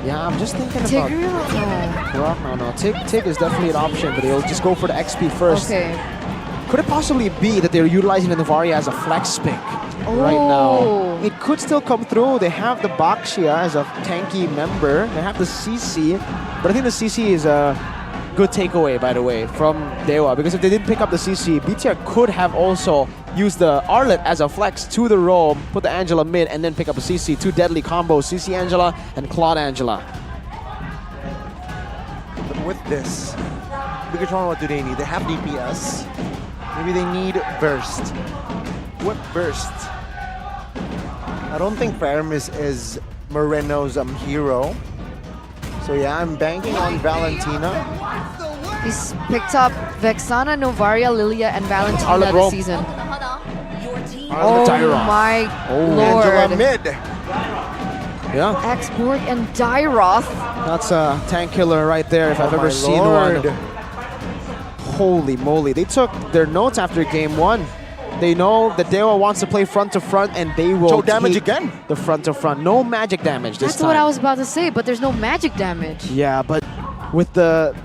Yeah, I'm just thinking about... No. Tig is definitely an option, but they'll just go for the XP first. Okay. Could it possibly be that they're utilizing the Novaria as a flex pick right now? It could still come through. They have the Baxia as a tanky member. They have the CC, but I think the CC is a good takeaway, by the way, from DEWA, because if they didn't pick up the CC, BTR could have also used the Arlet as a flex to the roam, put the Angela mid, and then pick up a CC. Two deadly combos, CC Angela and Claude Angela. But with this, Bigetron, what do they need? They have DPS. Maybe they need Burst. What Burst? I don't think Paramis is Moreno's hero. So yeah, I'm banking on Valentina. He's picked up Vexana, Novaria, Lilia, and Valentina this season. Oh my lord. Angela mid. Yeah. X-Borg and Dyroth. That's a tank killer right there if I've ever seen one. Holy moly. They took their notes after game one. They know that DEWA wants to play front to front, and they will damage again. The front to front. No magic damage this That's time. what I was about to say, but there's no magic damage. Yeah, but with the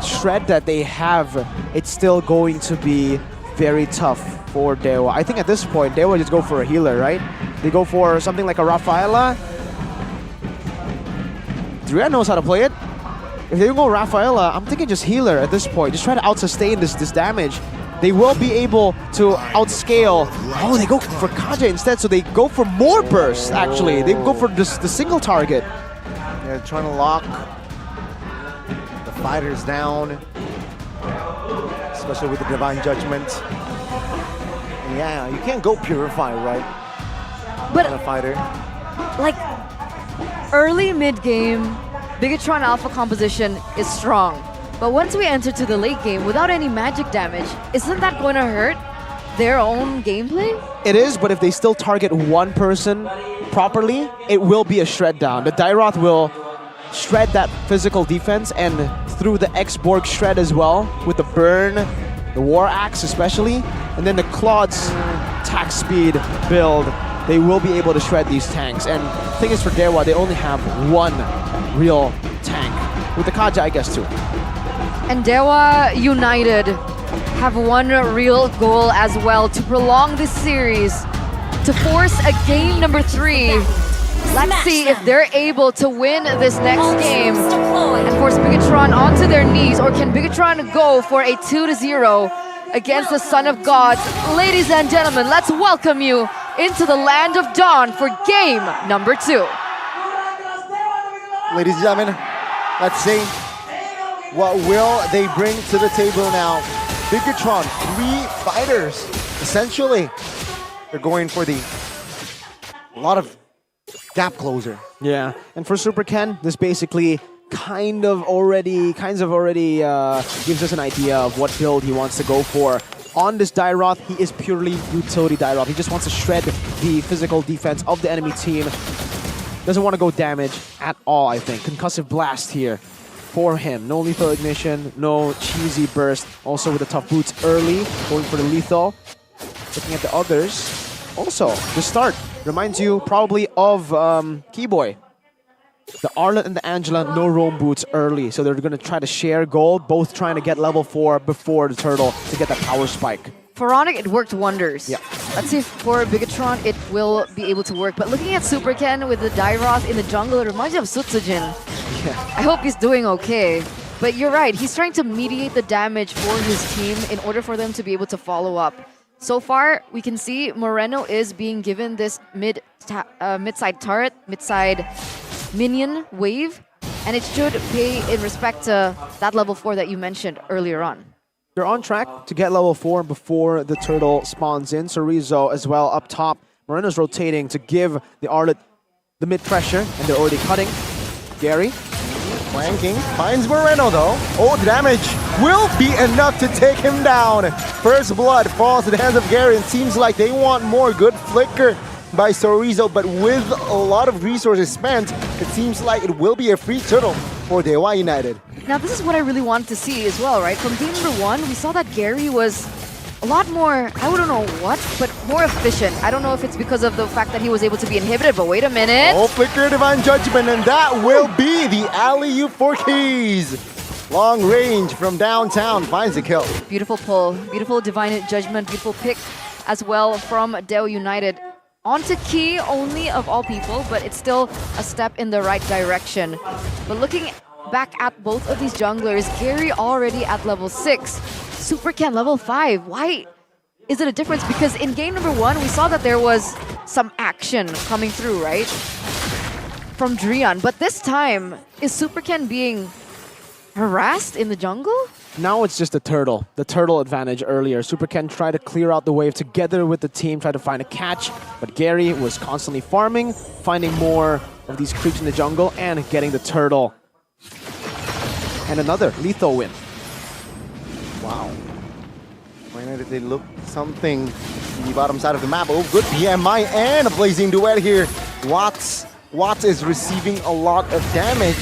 shred that they have, it's still going to be very tough for DEWA. I think at this point, DEWA just go for a healer, right? They go for something like a Rafaela. DEWA knows how to play it. If they don't go Rafaela, I'm thinking just healer at this point. Just try to out-sustain this damage. They will be able to outscale. Oh, they go for Kaja instead, so they go for more burst, actually. They go for the single target. They're trying to lock the fighters down, especially with the Divine Judgment. And yeah, you can't go Purify, right? But on a fighter. Like, early mid-game, Bigetron Alpha composition is strong. But once we enter to the late game, without any magic damage, isn't that going to hurt their own gameplay? It is, but if they still target one person properly, it will be a shred down. The Dyroth will shred that physical defense, and through the X-Borg shred as well, with the burn, the War Axe especially, and then the Claude's attack speed build, they will be able to shred these tanks. And the thing is, for DEWA, they only have one real tank. With the Kaja, I guess, too. And DEWA United have one real goal as well, to prolong this series, to force a game number 3. Let's see if they're able to win this next game and force Bigetron onto their knees, or can Bigetron go for a 2-0 against the Son of God? Ladies and gentlemen, let's welcome you into the Land of Dawn for game number 2. Ladies and gentlemen, let's see what will they bring to the table now. Bigetron, 3 fighters, essentially. They're going for a lot of gap closer. Yeah, and for Super Ken, this basically kind of already gives us an idea of what build he wants to go for. On this Dyroth, he is purely utility Dyroth. He just wants to shred the physical defense of the enemy team. Doesn't want to go damage at all, I think. Concussive Blast here for him. No lethal ignition, no cheesy burst. Also with the tough boots early, going for the lethal. Looking at the others. Also, the start reminds you probably of Keyboy. The Arlet and the Angela, no roam boots early. So they're going to try to share gold, both trying to get level 4 before the turtle to get that power spike. For Ronic, it worked wonders. Yeah. Let's see if for Bigetron it will be able to work. But looking at Super Ken with the Dyroth in the jungle, it reminds you of Sutsujin. Yeah. I hope he's doing okay. But you're right, he's trying to mediate the damage for his team in order for them to be able to follow up. So far, we can see Moreno is being given this mid-side turret, mid-side minion wave, and it should pay in respect to that level 4 that you mentioned earlier on. They're on track to get level 4 before the turtle spawns in. Chorizo as well up top. Moreno's rotating to give the Arlet the mid pressure, and they're already cutting. Gary. Flanking, finds Moreno though. Oh, the damage will be enough to take him down. First blood falls to the hands of Gary, and seems like they want more. Good flicker by Chorizo, but with a lot of resources spent, it seems like it will be a free turtle for DEWA United. Now this is what I really wanted to see as well, right? From game number 1, we saw that Gary was a lot more, I wouldn't know what, but more efficient. I don't know if it's because of the fact that he was able to be inhibited, but wait a minute. Oh, flicker Divine Judgment, and that will be the alley-oop for Keys. Long range from downtown finds the kill. Beautiful pull, beautiful Divine Judgment, beautiful pick as well from DEWA United. Onto Key only of all people, but it's still a step in the right direction. But looking back at both of these junglers, Gary already at level 6, Superken level 5. Why is it a difference? Because in game number 1, we saw that there was some action coming through, right? From Drian. But this time, is Superken being harassed in the jungle? Now it's just the turtle advantage earlier. Superken tried to clear out the wave together with the team, tried to find a catch, but Gary was constantly farming, finding more of these creeps in the jungle, and getting the turtle. And another lethal win. Wow. Why did they look something in the bottom side of the map? Oh, good PMI and a blazing duet here. Watts is receiving a lot of damage.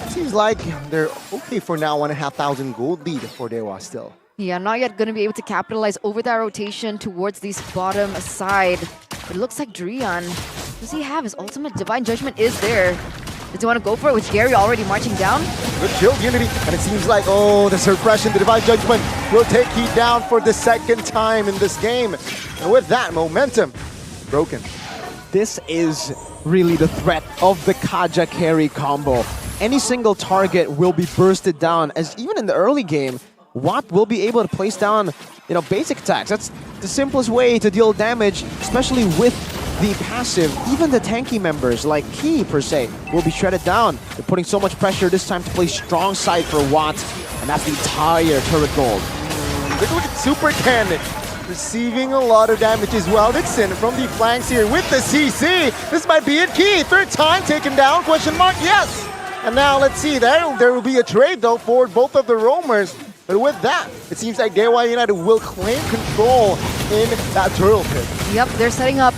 Seems like they're okay for now. 1,500 gold lead for DEWA still. Yeah, not yet going to be able to capitalize over that rotation towards this bottom side. But it looks like Drian, does he have his ultimate? Divine Judgment is there. Does he want to go for it with Gary already marching down? Good kill, Unity. And it seems like, oh, the suppression, the Divine Judgment will take Heat down for the second time in this game. And with that, momentum broken. This is really the threat of the Kaja carry combo. Any single target will be bursted down, as even in the early game, Watt will be able to place down, basic attacks. That's the simplest way to deal damage, especially with the passive. Even the tanky members, like Key per se, will be shredded down. They're putting so much pressure this time to play strong side for Watt, and that's the entire turret gold. Look at Superken receiving a lot of damage as well. Dixon from the flanks here with the CC. This might be it. Key, third time taken down, question mark, yes. And now let's see, there will be a trade though for both of the roamers. But with that, it seems like DEWA United will claim control in that turtle pit. Yep, they're setting up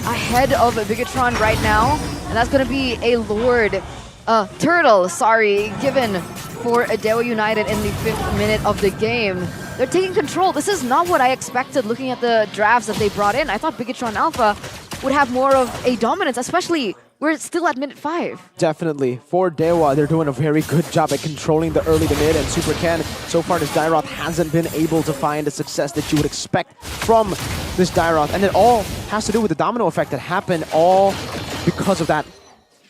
ahead of Bigetron right now. And that's going to be a turtle, given for DEWA United in the 5th minute of the game. They're taking control. This is not what I expected looking at the drafts that they brought in. I thought Bigetron Alpha would have more of a dominance, especially we're still at minute 5. Definitely. For DEWA, they're doing a very good job at controlling the early to mid, and Superken, so far this Dairoth hasn't been able to find the success that you would expect from this Dairoth. And it all has to do with the domino effect that happened, all because of that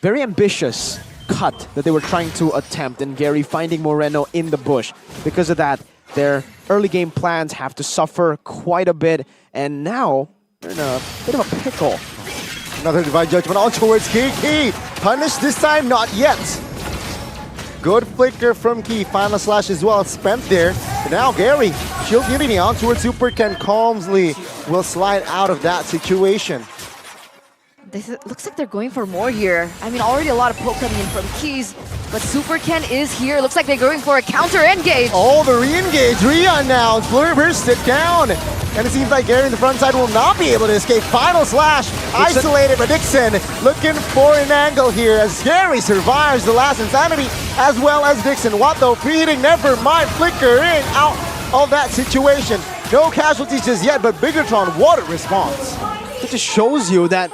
very ambitious cut that they were trying to attempt, and Gary finding Moreno in the bush. Because of that, their early game plans have to suffer quite a bit, and now they're in a bit of a pickle. Another Divine Judgment on towards Key. Punished this time, not yet. Good flicker from Key. Final slash as well spent there. And now Gary, Shield Unity on towards Superken calmly will slide out of that situation. Looks like they're going for more here. I mean, already a lot of poke coming in from Keys, but Superken is here. Looks like they're going for a counter engage. Oh, the re-engage. Rion now. Flurry burst it down. And it seems like Gary in the front side will not be able to escape. Final slash. Isolated, but Dixon looking for an angle here as Gary survives the last insanity, as well as Dixon. What though? Preheating, never mind. Flickering out of that situation. No casualties just yet, but Bigetron, what a response. It just shows you that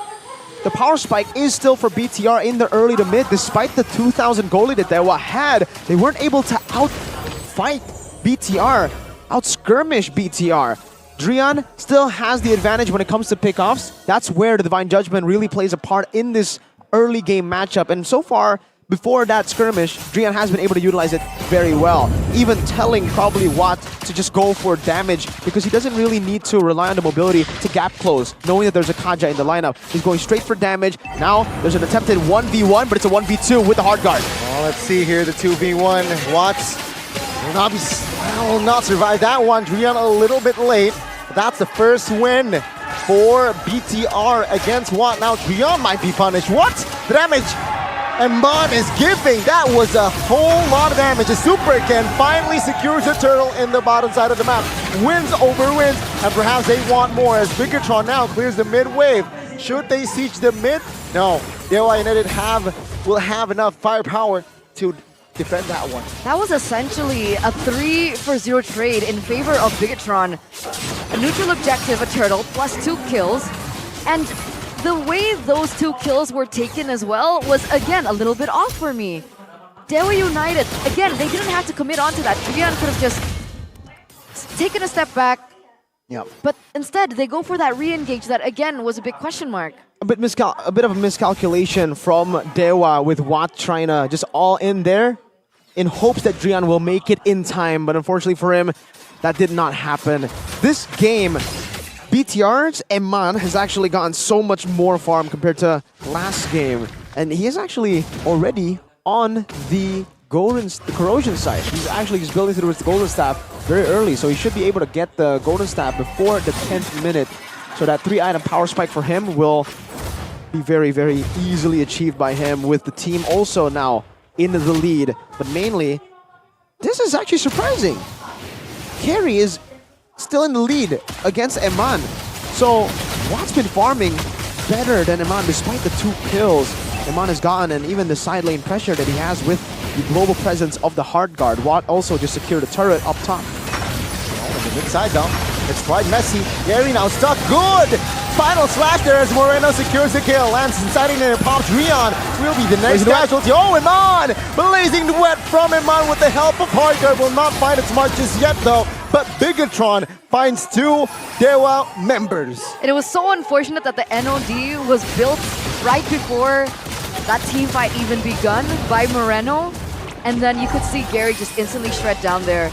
the power spike is still for BTR in the early to mid. Despite the 2,000 goal lead that DEWA had, they weren't able to outfight BTR, out-skirmish BTR. Drian still has the advantage when it comes to pickoffs. That's where the Divine Judgment really plays a part in this early game matchup. And so far, before that skirmish, Drian has been able to utilize it very well. Even telling probably Watt to just go for damage because he doesn't really need to rely on the mobility to gap close, knowing that there's a Kaja in the lineup. He's going straight for damage. Now there's an attempted 1v1, but it's a 1v2 with the hard guard. Well, let's see here, the 2v1. Watts will not survive that one. Drian a little bit late. But that's the first win for BTR against Watt. Now Drian might be punished. What? The damage! And Mon is giving. That was a whole lot of damage. A Superken finally secures a turtle in the bottom side of the map. Wins over wins, and perhaps they want more as Bigetron now clears the mid wave. Should they siege the mid? No. DEWA United will have enough firepower to defend that one. That was essentially a 3-for-0 trade in favor of Bigetron. A neutral objective, a turtle, plus 2 kills. And the way those 2 kills were taken as well was, again, a little bit off for me. DEWA United, again, they didn't have to commit onto that. Jangan could have just taken a step back. Yep. But instead, they go for that re-engage that, again, was a big question mark. A bit of a miscalculation from DEWA with Watt trying to just all in there in hopes that Jangan will make it in time, but unfortunately for him, that did not happen. This game, BTR's Eman has actually gotten so much more farm compared to last game, and he is actually already on the corrosion side. He's actually just building through his golden staff very early, so he should be able to get the golden staff before the 10th minute. So that 3-item power spike for him will be very, very easily achieved by him, with the team also now in the lead. But mainly, this is actually surprising. Carry is still in the lead against Eman. So Watt's been farming better than Eman despite the 2 kills Eman has gotten, and even the side lane pressure that he has with the global presence of the hard guard. Watt also just secured a turret up top. On the mid side though, it's quite messy. Gary now stuck. Good! Final slash there as Moreno secures the kill. Lands inside and pops Rion. Will be the next casualty. Oh, Eman! Blazing wet from Eman with the help of Hardguard. Will not find its mark just yet though. But Bigetron finds 2 DEWA members. And it was so unfortunate that the NOD was built right before that team fight even begun by Moreno. And then you could see Gary just instantly shred down there.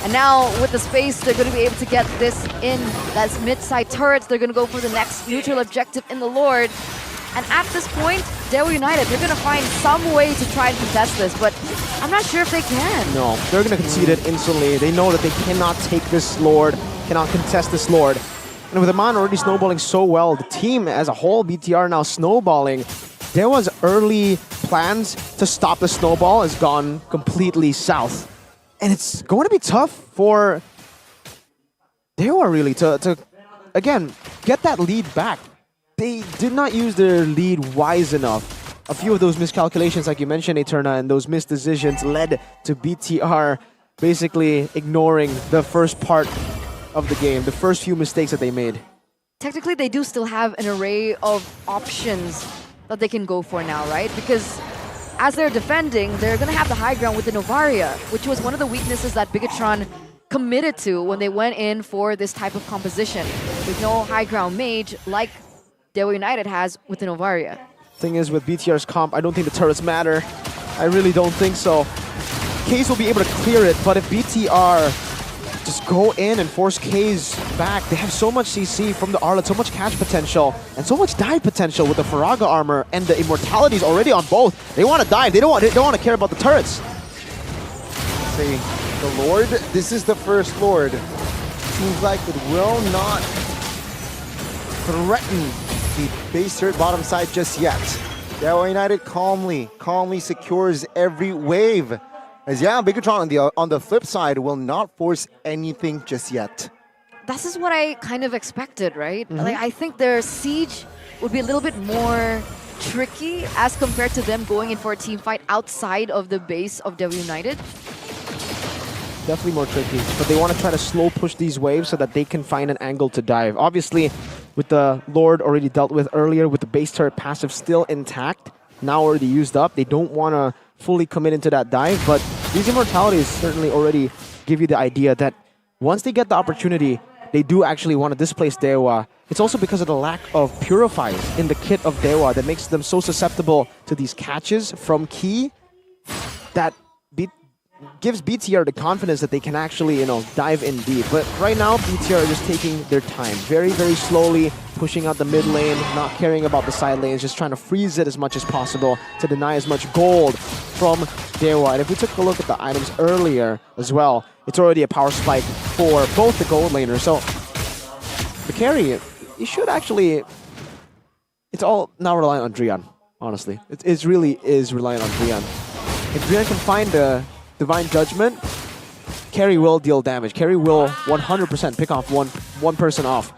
And now with the space, they're going to be able to get this in. That's mid-side turrets. They're going to go for the next neutral objective in the Lord. And at this point, DEWA United, they're going to find some way to try and contest this, but I'm not sure if they can. No, they're going to concede it instantly. They know that they cannot take this Lord, cannot contest this Lord. And with Eman already snowballing so well, the team as a whole, BTR now snowballing, DEWA's early plans to stop the snowball has gone completely south. And it's going to be tough for DEWA really to again, get that lead back. They did not use their lead wise enough. A few of those miscalculations, like you mentioned, Eterna, and those missed decisions led to BTR basically ignoring the first part of the game, the first few mistakes that they made. Technically, they do still have an array of options that they can go for now, right? Because as they're defending, they're going to have the high ground with the Novaria, which was one of the weaknesses that Bigetron committed to when they went in for this type of composition. With no high ground mage like DEWA United has with the Novaria. Thing is, with BTR's comp, I don't think the turrets matter. I really don't think so. Case will be able to clear it, but if BTR just go in and force K's back, they have so much CC from the Arlet, so much catch potential, and so much dive potential with the Faraga armor, and the immortalities already on both. They want to dive. They don't want to care about the turrets. See, the Lord, this is the first Lord. Seems like it will not threaten the base turret bottom side just yet. DEWA United calmly secures every wave. As yeah, Bigetron on the flip side will not force anything just yet. This is what I kind of expected, right? Like, I think their siege would be a little bit more tricky as compared to them going in for a team fight outside of the base of DEWA United. Definitely more tricky, but they want to try to slow push these waves so that they can find an angle to dive. Obviously, with the Lord already dealt with earlier, with the base turret passive still intact, now already used up, they don't want to fully commit into that dive, but these immortalities certainly already give you the idea that once they get the opportunity, they do actually want to displace DEWA. It's also because of the lack of purifiers in the kit of DEWA that makes them so susceptible to these catches from Key that gives BTR the confidence that they can actually, dive in deep. But right now, BTR are just taking their time, very, very slowly, pushing out the mid lane, not caring about the side lanes, just trying to freeze it as much as possible to deny as much gold from DEWA. And if we took a look at the items earlier as well, it's already a power spike for both the gold laners. So the carry, you should actually, it's all now reliant on Drian, honestly. It really is reliant on Drian. If Drian can find the Divine Judgment, carry will deal damage. Carry will 100% pick off one person off.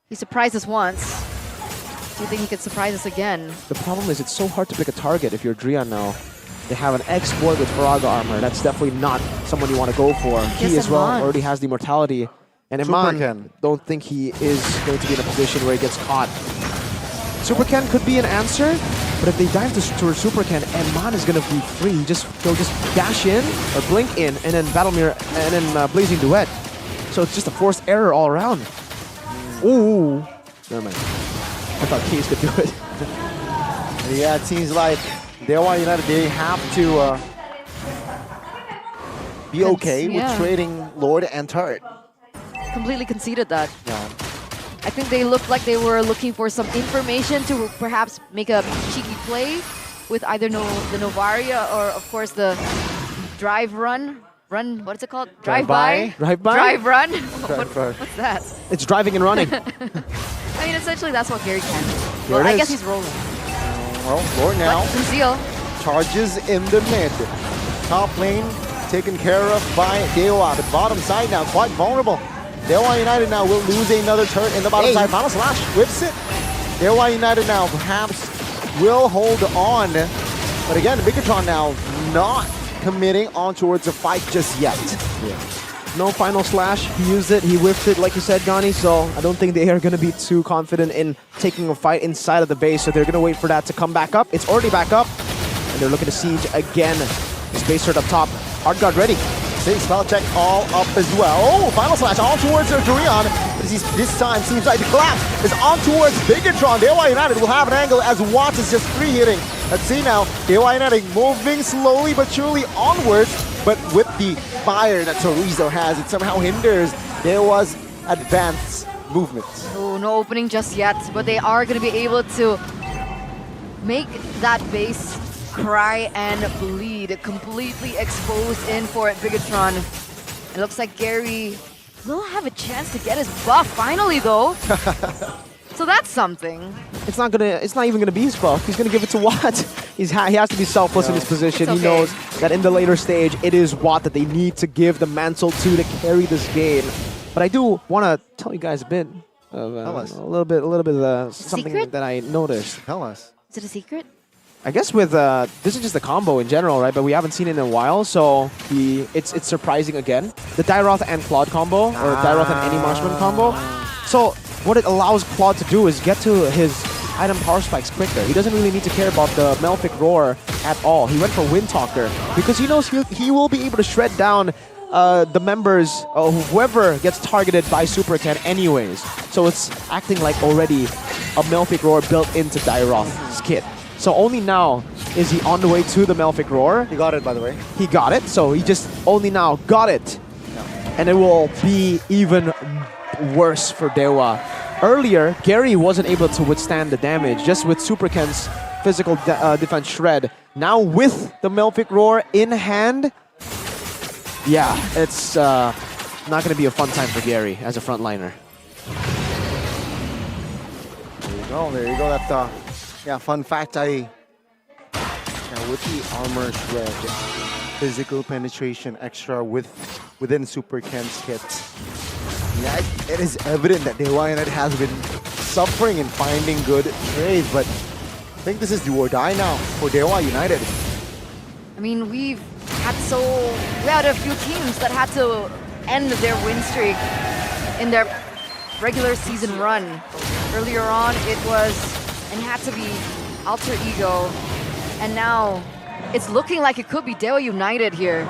He surprised us once. Do you think he could surprise us again? The problem is it's so hard to pick a target if you're Drian now. They have an export with Faraga armor. That's definitely not someone you want to go for. He as well already has the immortality. And Iman, don't think he is going to be in a position where he gets caught. Super Ken could be an answer, but if they dive towards Super Ken, Iman is going to be free. He'll just dash in or blink in, and then Battle Mirror, and then Blazing Duet. So it's just a forced error all around. Ooh, never mind. I thought Case could do it. Yeah, it seems like DEWA United, they have to be okay with trading Lord and Turret. Completely conceded that. Yeah. I think they looked like they were looking for some information to perhaps make a cheeky play with either the Novaria or, of course, the drive run. What's it called? Drive-by? Drive-by? Drive-run? Drive-by. What's that? It's driving and running. I mean, essentially, that's what Gary can do. Here Well, it I is. guess he's rolling. Well, Lord now But conceal. charges in the mid. Top lane taken care of by DEWA. The bottom side now quite vulnerable. DEWA United now will lose another turret in the bottom side. Final Slash whips it. DEWA United now perhaps will hold on. But again, Bigetron now not committing on towards a fight just yet. Yeah. No Final Slash. He used it. He whiffed it, like you said, Gani. So I don't think they are going to be too confident in taking a fight inside of the base. So they're going to wait for that to come back up. It's already back up. And they're looking to siege again. This base turret up top. Hard guard ready. Safe spell check all up as well. Oh, Final Slash on towards Terion. This time seems like the collapse is on towards Bigetron. DEWA United will have an angle as Watts is just free hitting. Let's see now. DEWA United moving slowly but surely onwards. But with the fire that Chorizo has, it somehow hinders DEWA's advanced movement. Oh, no opening just yet, but they are going to be able to make that base cry and bleed. Completely exposed in for Bigetron. It looks like Gary will have a chance to get his buff finally, though. So that's something. It's not even gonna be his buff. He's gonna give it to Watt. He has to be selfless in his position. It's He okay. knows that in the later stage, it is Watt that they need to give the mantle to carry this game. But I do want to tell you guys a bit of a little bit of something Secret? that I noticed. Tell us. Is it a secret? I guess with this is just the combo in general, right? But we haven't seen it in a while, so it's surprising again. The Dairoth and Claude combo, or Dairoth and any Marshman combo. So what it allows Claude to do is get to his item power spikes quicker. He doesn't really need to care about the Malefic Roar at all. He went for Windtalker because he knows he will be able to shred down the members, whoever gets targeted by Super Ken anyways. So it's acting like already a Malefic Roar built into Dairoth's kit. So only now is he on the way to the Malefic Roar. He got it, by the way. He got it, so he just only now got it. And it will be even worse for DEWA. Earlier, Gary wasn't able to withstand the damage just with Super Ken's physical defense shred. Now with the Malefic Roar in hand, yeah, it's not going to be a fun time for Gary as a frontliner. There you go. That's yeah, fun fact. With the armor shred, physical penetration extra within Super Ken's kit. Yeah, it is evident that DEWA United has been suffering in finding good trades, but I think this is do or die now for DEWA United. I mean, we had a few teams that had to end their win streak in their regular season run. Earlier on, it had to be Alter Ego, and now it's looking like it could be DEWA United here.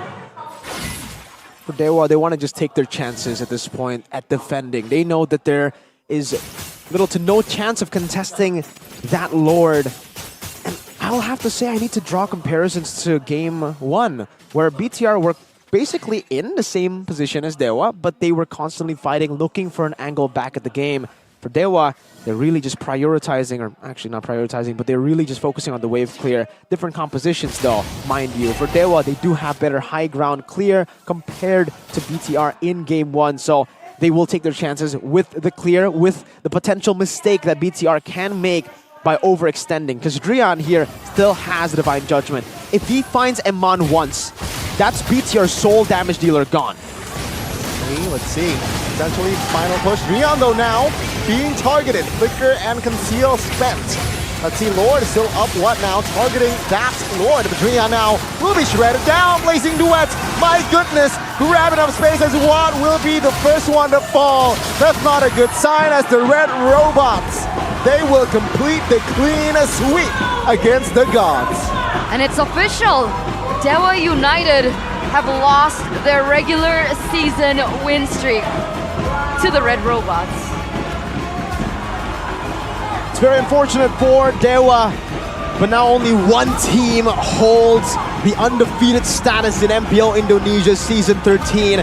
For DEWA, they want to just take their chances at this point at defending. They know that there is little to no chance of contesting that Lord. And I'll have to say I need to draw comparisons to Game 1, where BTR were basically in the same position as DEWA, but they were constantly fighting, looking for an angle back at the game. For DEWA, they're really just prioritizing, or actually not prioritizing, but they're really just focusing on the wave clear. Different compositions though, mind you. For DEWA, they do have better high ground clear compared to BTR in Game 1. So they will take their chances with the clear, with the potential mistake that BTR can make by overextending. Because Drian here still has the Divine Judgment. If he finds Eman once, that's BTR's sole damage dealer gone. Okay, let's see. Potentially final push. Rion though now being targeted. Flicker and Conceal spent. Let's see, Lord is still up. What now? Targeting that Lord. But Drian now will be shredded down. Blazing duets. My goodness. Grabbing up space as Watt will be the first one to fall. That's not a good sign as the red robots. They will complete the clean sweep against the gods. And it's official. DEWA United have lost their regular season win streak to the Red Robots. It's very unfortunate for DEWA, but now only one team holds the undefeated status in MPL Indonesia Season 13.